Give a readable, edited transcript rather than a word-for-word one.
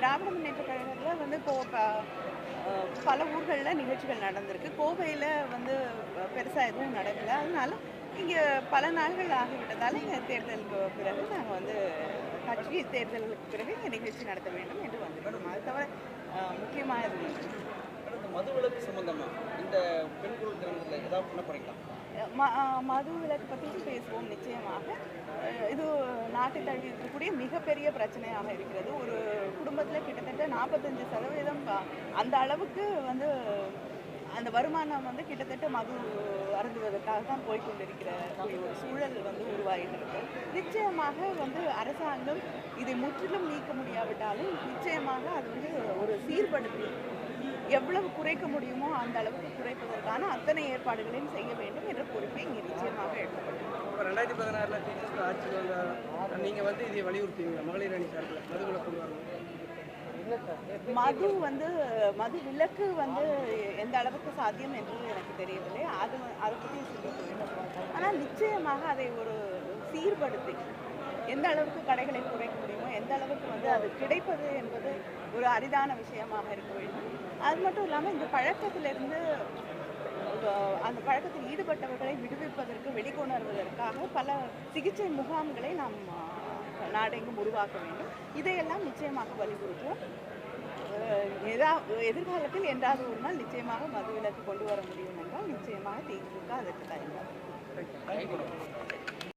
திராவிட முன்னேற்ற கழகத்தில் வந்து பல ஊர்களில் நிகழ்ச்சிகள் நடந்திருக்கு. கோவையில் வந்து பெருசாக எதுவும் நடக்கலை. அதனால இங்கே பல நாள்கள் ஆகிவிட்டதால் இங்கே தேர்தலுக்கு பிறகு நாங்கள் வந்து கட்சி தேர்தலுக்கு பிறகு இங்கே நிகழ்ச்சி நடத்த வேண்டும் என்று வந்திருக்கோம். அது தவிர முக்கியமாக எதுவும் இல்லை. மது விலக்கு சம்பந்தமா இந்த பெண்குழு தினத்தில் ஏதாவது பண்ண போறீங்களா? மது விலக்கு பற்றி பேசுவோம் நிச்சயமாக. இது நாட்டை தழுவி இருக்கக்கூடிய மிகப்பெரிய பிரச்சனையாக இருக்கிறது. ஒரு குடும்பத்தில் கிட்டத்தட்ட 45% அந்த அளவுக்கு வந்து அந்த வருமானம் வந்து கிட்டத்தட்ட மது அருந்துவதற்காக தான் போய்கொண்டிருக்கிற ஒரு சூழல் வந்து உருவாகிட்டு இருக்கு. நிச்சயமாக வந்து அரசாங்கம் இதை முற்றிலும் நீக்க முடியாவிட்டாலும் நிச்சயமாக அது வந்து ஒரு சீர்படுத்தி எவ்வளவு குறைக்க முடியுமோ அந்த அளவுக்கு குறைப்பதற்கான அத்தனை ஏற்பாடுகளையும் செய்ய வேண்டும் என்ற பொறுப்பை இங்கே நிச்சயமாக எடுக்கப்படும். இப்போ 2016 திமுக ஆட்சியில் வந்தால் நீங்கள் வந்து இதை வலியுறுத்துவீங்க மகளிர் அணி சார்பில் மதுவிலக்கு கொண்டு வரணும்? மது விலக்கு வந்து எந்த அளவுக்கு சாத்தியம் என்று எனக்கு தெரியவில்லை. அதை பற்றி சொல்லிக்க வேண்டும். ஆனால் நிச்சயமாக அதை ஒரு சீர்படுத்தி எந்த அளவுக்கு கடைகளை குறைக்க முடியுமோ எந்த அளவுக்கு வந்து அது கிடைப்பது என்பது ஒரு அரிதான விஷயமாக இருக்க வேண்டும். அது மட்டும் இல்லாமல் இந்த பழக்கத்திலிருந்து அந்த பழக்கத்தில் ஈடுபட்டவர்களை விடுவிப்பதற்கு வெளிக்கொணர்வதற்காக பல சிகிச்சை முகாம்களை நாம் நாடெங்கும் உருவாக்க வேண்டும். இதையெல்லாம் நிச்சயமாக வலியுறுத்துவோம். எதிர்காலத்தில் என்றாவது ஒரு நாள் நிச்சயமாக மது விலக்கு கொண்டு வர முடியும் என்றால் நிச்சயமாக திமுக அதற்கு தயாராக.